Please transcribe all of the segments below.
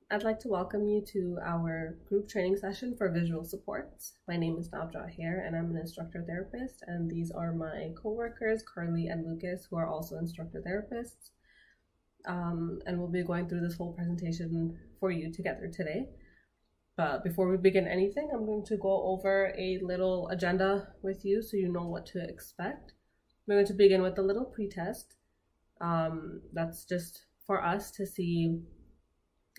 I'd like to welcome you to our group training session for visual supports. My name is Navjoyt here, and I'm an instructor therapist, and these are my co-workers, Karlie and Lucas, who are also instructor therapists. And we'll be going through this whole presentation for you together today. But before we begin anything, I'm going to go over a little agenda with you so you know what to expect. We're going to begin with a little pretest. That's just for us to see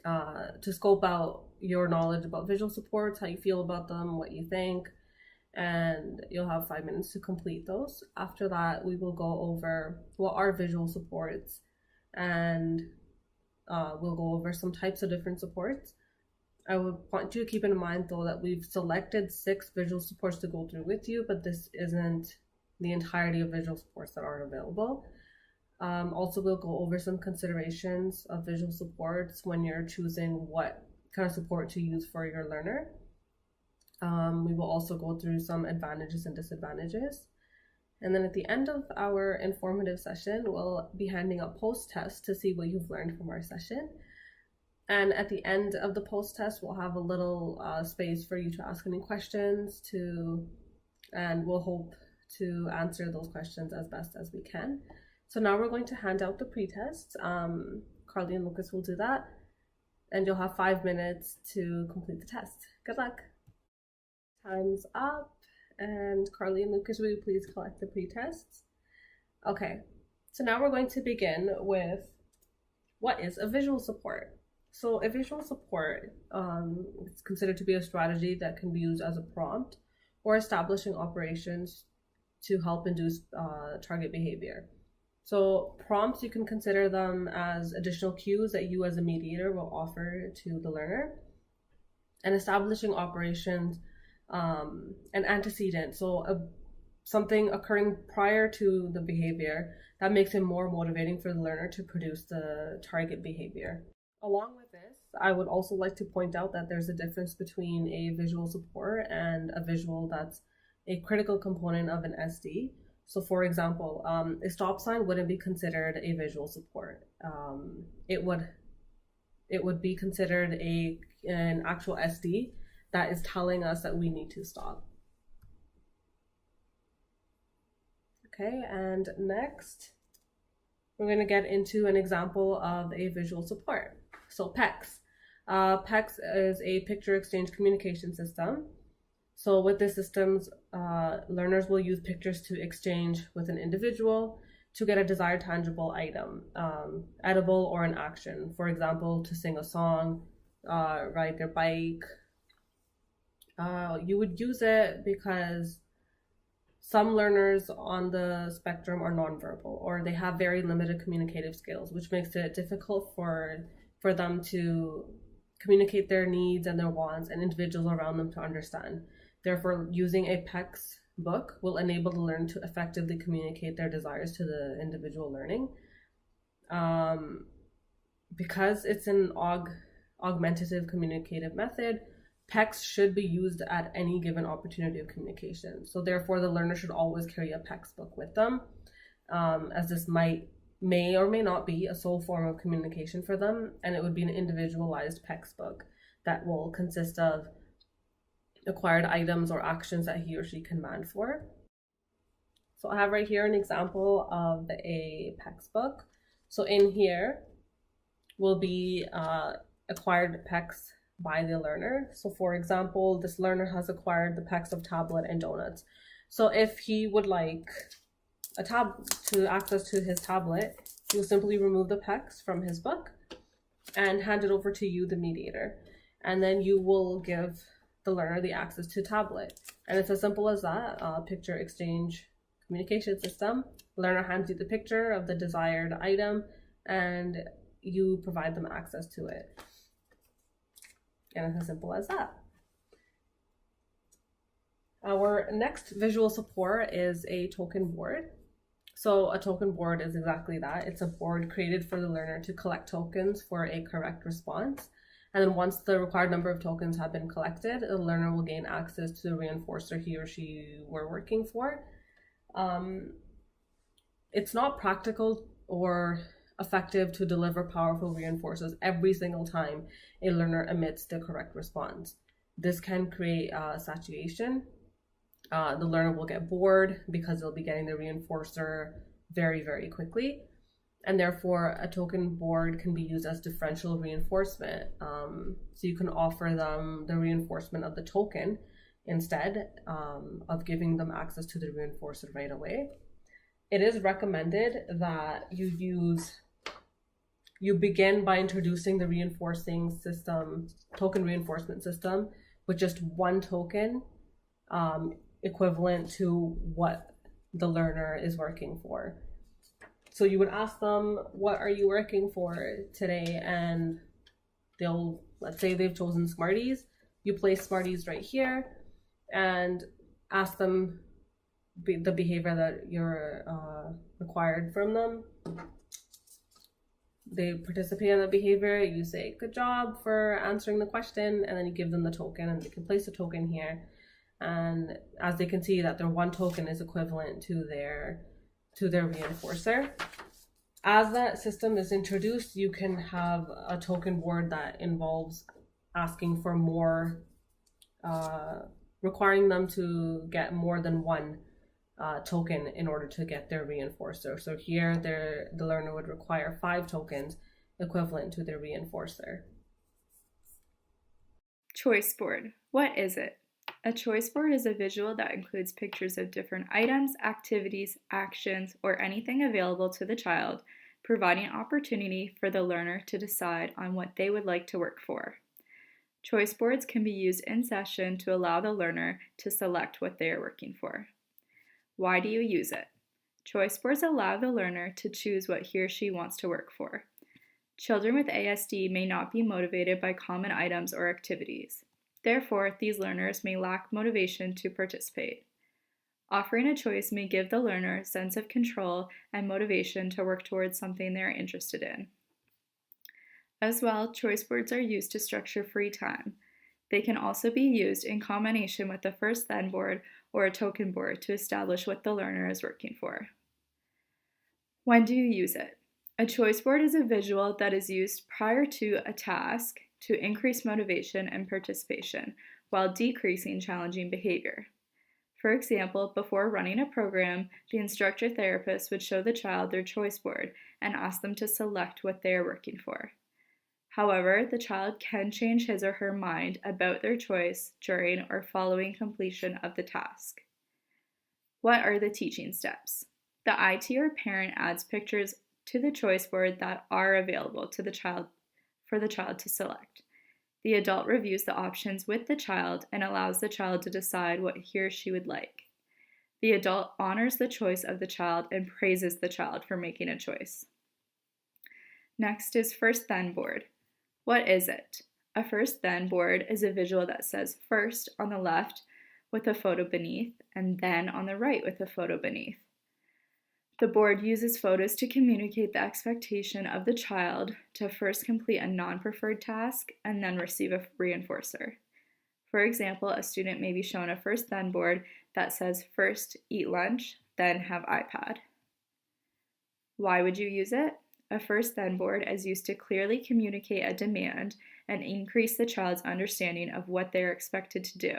to scope out your knowledge about visual supports, how you feel about them, what you think, and you'll have 5 minutes to complete those. After that, we will go over what are visual supports, and we'll go over some types of different supports. I would want you to keep in mind though that we've selected 6 visual supports to go through with you, but this isn't the entirety of visual supports that are available. Also, we'll go over some considerations of visual supports when you're choosing what kind of support to use for your learner. We will also go through some advantages and disadvantages. And then at the end of our informative session, we'll be handing out post-tests to see what you've learned from our session. And at the end of the post-test, we'll have a little space for you to ask any questions and we'll hope to answer those questions as best as we can. So now we're going to hand out the pre-tests. Karlie and Lucas will do that, and you'll have 5 minutes to complete the test. Good luck. Time's up, and Karlie and Lucas, will you please collect the pre-tests? Okay, so now we're going to begin with what is a visual support. So a visual support is considered to be a strategy that can be used as a prompt or establishing operations to help induce target behavior. So prompts, you can consider them as additional cues that you as a mediator will offer to the learner. And establishing operations, an antecedent, so something occurring prior to the behavior that makes it more motivating for the learner to produce the target behavior. Along with this, I would also like to point out that there's a difference between a visual support and a visual that's a critical component of an SD. So for example, a stop sign wouldn't be considered a visual support. It would be considered an actual SD that is telling us that we need to stop. Okay, and next, we're going to get into an example of a visual support. So PECS. PECS is a picture exchange communication system. So with this systems, learners will use pictures to exchange with an individual to get a desired tangible item, edible or an action. For example, to sing a song, ride their bike. You would use it because some learners on the spectrum are nonverbal or they have very limited communicative skills, which makes it difficult for them to communicate their needs and their wants and individuals around them to understand. Therefore, using a PECS book will enable the learner to effectively communicate their desires to the individual learning. Because it's an augmentative communicative method, PECS should be used at any given opportunity of communication. So therefore, the learner should always carry a PECS book with them, as this may or may not be a sole form of communication for them, and it would be an individualized PECS book that will consist of acquired items or actions that he or she can command for. So I have right here an example of a PECS book. So in here will be acquired PECS by the learner. So for example, this learner has acquired the PECS of tablet and donuts. So if he would like to access to his tablet, he will simply remove the PECS from his book and hand it over to you, the mediator. And then you will give the learner the access to tablet. And it's as simple as that, picture exchange communication system. The learner hands you the picture of the desired item and you provide them access to it. And it's as simple as that. Our next visual support is a token board. So a token board is exactly that. It's a board created for the learner to collect tokens for a correct response. And then once the required number of tokens have been collected, the learner will gain access to the reinforcer he or she were working for. It's not practical or effective to deliver powerful reinforcers every single time a learner emits the correct response. This can create saturation. The learner will get bored because they'll be getting the reinforcer very, very quickly. And therefore, a token board can be used as differential reinforcement. So you can offer them the reinforcement of the token instead of giving them access to the reinforcer right away. It is recommended that you begin by introducing the reinforcing system, token reinforcement system, with just one token equivalent to what the learner is working for. So you would ask them, what are you working for today? And let's say they've chosen Smarties. You place Smarties right here and ask them the behavior that you're required from them. They participate in the behavior. You say, good job for answering the question, and then you give them the token, and they can place a token here. And as they can see that their one token is equivalent to their reinforcer. As that system is introduced, you can have a token board that involves asking for more, requiring them to get more than one token in order to get their reinforcer. So here the learner would require 5 tokens equivalent to their reinforcer. Choice board. What is it? A choice board is a visual that includes pictures of different items, activities, actions, or anything available to the child, providing opportunity for the learner to decide on what they would like to work for. Choice boards can be used in session to allow the learner to select what they are working for. Why do you use it? Choice boards allow the learner to choose what he or she wants to work for. Children with ASD may not be motivated by common items or activities. Therefore, these learners may lack motivation to participate. Offering a choice may give the learner a sense of control and motivation to work towards something they are interested in. As well, choice boards are used to structure free time. They can also be used in combination with a first-then board or a token board to establish what the learner is working for. When do you use it? A choice board is a visual that is used prior to a task to increase motivation and participation while decreasing challenging behavior. For example, before running a program, the instructor therapist would show the child their choice board and ask them to select what they are working for. However, the child can change his or her mind about their choice during or following completion of the task. What are the teaching steps? The IT or parent adds pictures to the choice board that are available to the child for the child to select. The adult reviews the options with the child and allows the child to decide what he or she would like. The adult honors the choice of the child and praises the child for making a choice. Next is first-then board. What is it? A first-then board is a visual that says first on the left with a photo beneath and then on the right with a photo beneath. The board uses photos to communicate the expectation of the child to first complete a non-preferred task and then receive a reinforcer. For example, a student may be shown a first-then board that says first eat lunch, then have iPad. Why would you use it? A first-then board is used to clearly communicate a demand and increase the child's understanding of what they are expected to do.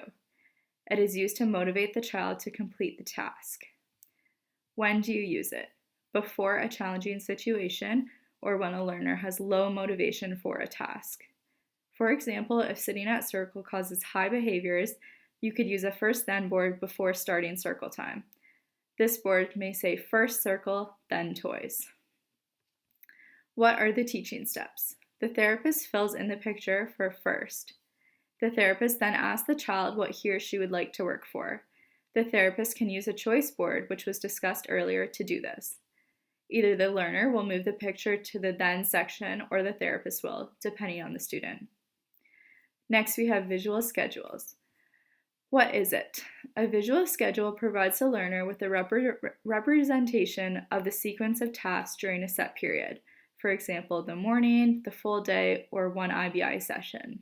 It is used to motivate the child to complete the task. When do you use it? Before a challenging situation or when a learner has low motivation for a task. For example, if sitting at circle causes high behaviors, you could use a first-then board before starting circle time. This board may say first circle, then toys. What are the teaching steps? The therapist fills in the picture for first. The therapist then asks the child what he or she would like to work for. The therapist can use a choice board, which was discussed earlier, to do this. Either the learner will move the picture to the then section or the therapist will, depending on the student. Next, we have visual schedules. What is it? A visual schedule provides the learner with a representation of the sequence of tasks during a set period. For example, the morning, the full day, or one IBI session.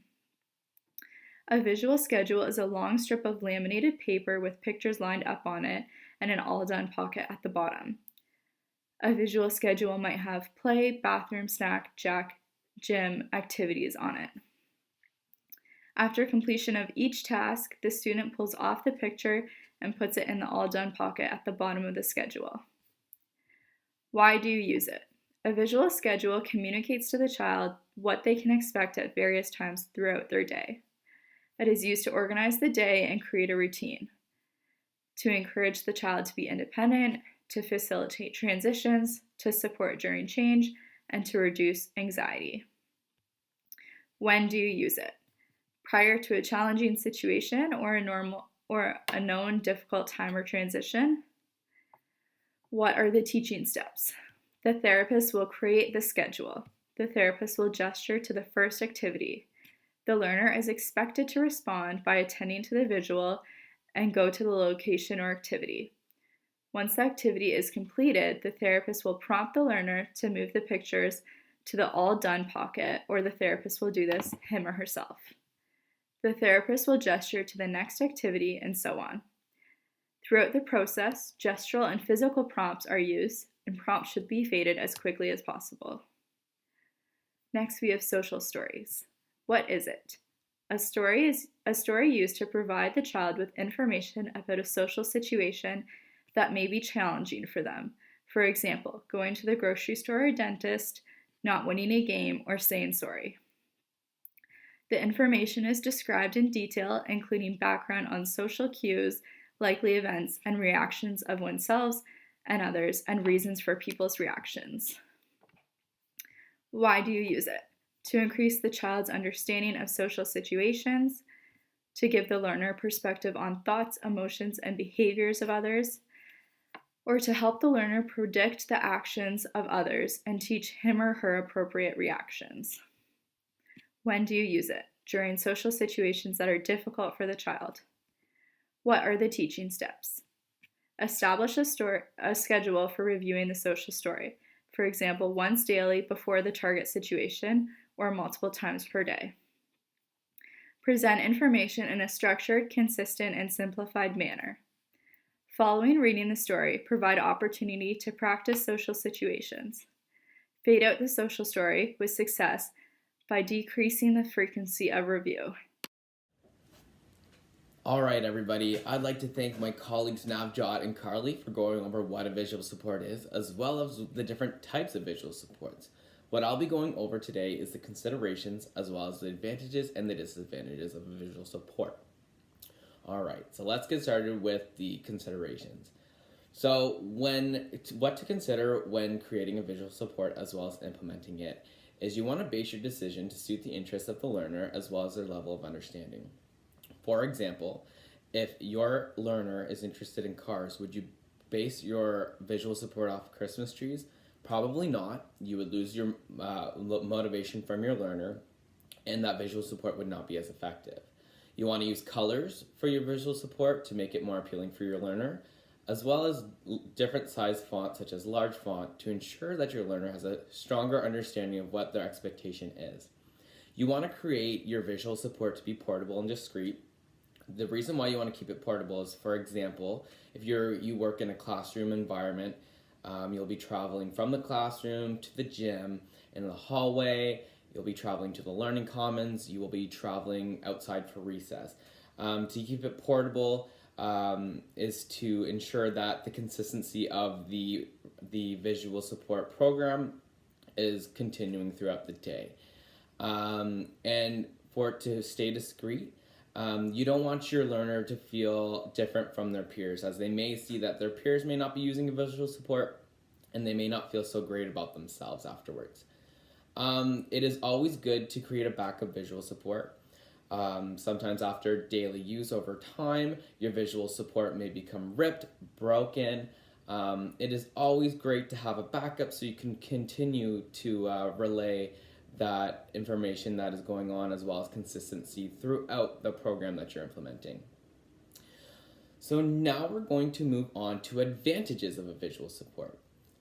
A visual schedule is a long strip of laminated paper with pictures lined up on it and an all-done pocket at the bottom. A visual schedule might have play, bathroom, snack, gym activities on it. After completion of each task, the student pulls off the picture and puts it in the all done pocket at the bottom of the schedule. Why do you use it? A visual schedule communicates to the child what they can expect at various times throughout their day. It is used to organize the day and create a routine, to encourage the child to be independent, to facilitate transitions, to support during change, and to reduce anxiety. When do you use it? Prior to a challenging situation or a known difficult time or transition? What are the teaching steps? The therapist will create the schedule. The therapist will gesture to the first activity. The learner is expected to respond by attending to the visual and go to the location or activity. Once the activity is completed, the therapist will prompt the learner to move the pictures to the all done pocket, or the therapist will do this him or herself. The therapist will gesture to the next activity, and so on. Throughout the process, gestural and physical prompts are used, and prompts should be faded as quickly as possible. Next, we have social stories. What is it? A story is a story used to provide the child with information about a social situation that may be challenging for them. For example, going to the grocery store or dentist, not winning a game, or saying sorry. The information is described in detail, including background on social cues, likely events, and reactions of oneself and others, and reasons for people's reactions. Why do you use it? To increase the child's understanding of social situations, to give the learner perspective on thoughts, emotions, and behaviors of others, or to help the learner predict the actions of others and teach him or her appropriate reactions. When do you use it? During social situations that are difficult for the child. What are the teaching steps? Establish a schedule for reviewing the social story, for example, once daily before the target situation or multiple times per day. Present information in a structured, consistent, and simplified manner. Following reading the story, provide opportunity to practice social situations. Fade out the social story with success by decreasing the frequency of review. All right, everybody. I'd like to thank my colleagues Navjoyt and Karlie for going over what a visual support is, as well as the different types of visual supports. What I'll be going over today is the considerations, as well as the advantages and the disadvantages of a visual support. All right, so let's get started with the considerations. So what to consider when creating a visual support as well as implementing it is you want to base your decision to suit the interests of the learner as well as their level of understanding. For example, if your learner is interested in cars, would you base your visual support off Christmas trees? Probably not. You would lose your motivation from your learner, and that visual support would not be as effective. You want to use colors for your visual support to make it more appealing for your learner, as well as different size fonts such as large font to ensure that your learner has a stronger understanding of what their expectation is. You want to create your visual support to be portable and discreet. The reason why you want to keep it portable is, for example, if you work in a classroom environment, you'll be traveling from the classroom to the gym, in the hallway, you'll be traveling to the learning commons, you will be traveling outside for recess. To keep it portable is to ensure that the consistency of the visual support program is continuing throughout the day. And for it to stay discreet, you don't want your learner to feel different from their peers, as they may see that their peers may not be using a visual support and they may not feel so great about themselves afterwards. It is always good to create a backup visual support. Sometimes after daily use over time, your visual support may become ripped, broken. It is always great to have a backup so you can continue to relay that information that is going on, as well as consistency throughout the program that you're implementing. So now we're going to move on to advantages of a visual support.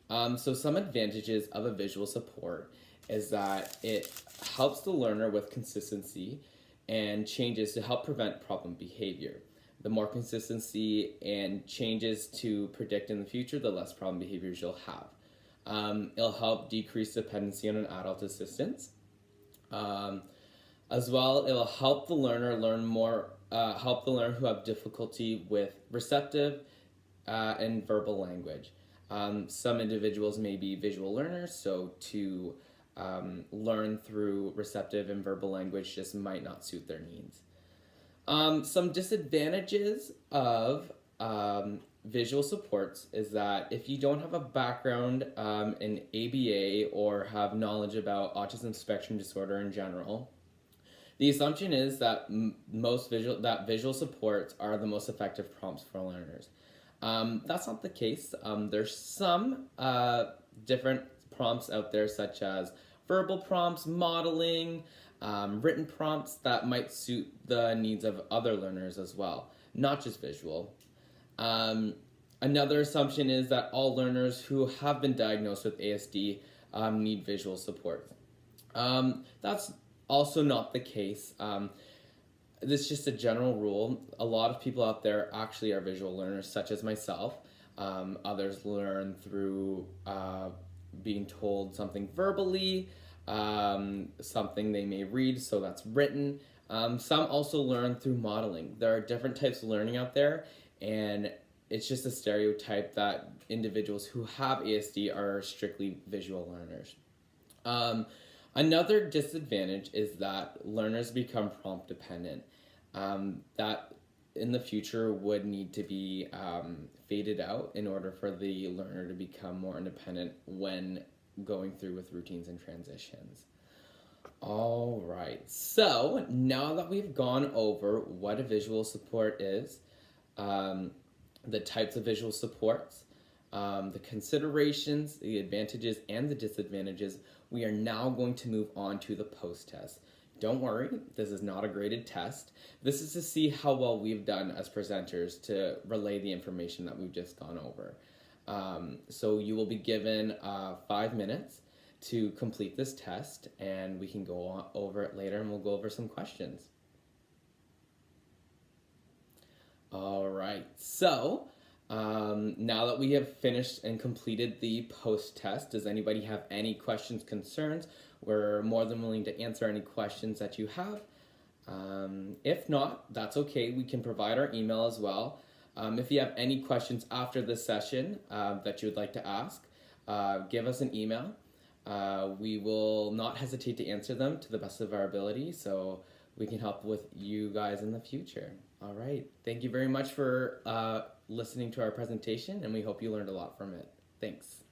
So some advantages of a visual support is that it helps the learner with consistency and changes to help prevent problem behavior. The more consistency and changes to predict in the future, the less problem behaviors you'll have. It'll help decrease dependency on an adult assistance. As well, it'll help the learner learn more, help the learner who have difficulty with receptive and verbal language. Some individuals may be visual learners, so to learn through receptive and verbal language just might not suit their needs. Some disadvantages of visual supports is that if you don't have a background in ABA or have knowledge about autism spectrum disorder in general, the assumption is that visual supports are the most effective prompts for learners. That's not the case. There's some different prompts out there, such as verbal prompts, modeling, written prompts that might suit the needs of other learners as well, not just visual. Another assumption is that all learners who have been diagnosed with ASD need visual support. That's also not the case. This is just a general rule. A lot of people out there actually are visual learners, such as myself. Others learn through being told something verbally, something they may read, so that's written. Some also learn through modeling. There are different types of learning out there, and it's just a stereotype that individuals who have ASD are strictly visual learners. Another disadvantage is that learners become prompt dependent. That in the future would need to be faded out in order for the learner to become more independent when going through with routines and transitions. All right, so now that we've gone over what a visual support is, the types of visual supports, the considerations, the advantages, and the disadvantages, we are now going to move on to the post-test. Don't worry, this is not a graded test. This is to see how well we've done as presenters to relay the information that we've just gone over. So you will be given 5 minutes to complete this test, and we can go on over it later, and we'll go over some questions. All right, so now that we have finished and completed the post-test, does anybody have any questions, concerns? We're more than willing to answer any questions that you have. If not, that's okay. We can provide our email as well. If you have any questions after this session that you would like to ask, give us an email. We will not hesitate to answer them to the best of our ability, so we can help with you guys in the future. All right. Thank you very much for listening to our presentation, and we hope you learned a lot from it. Thanks.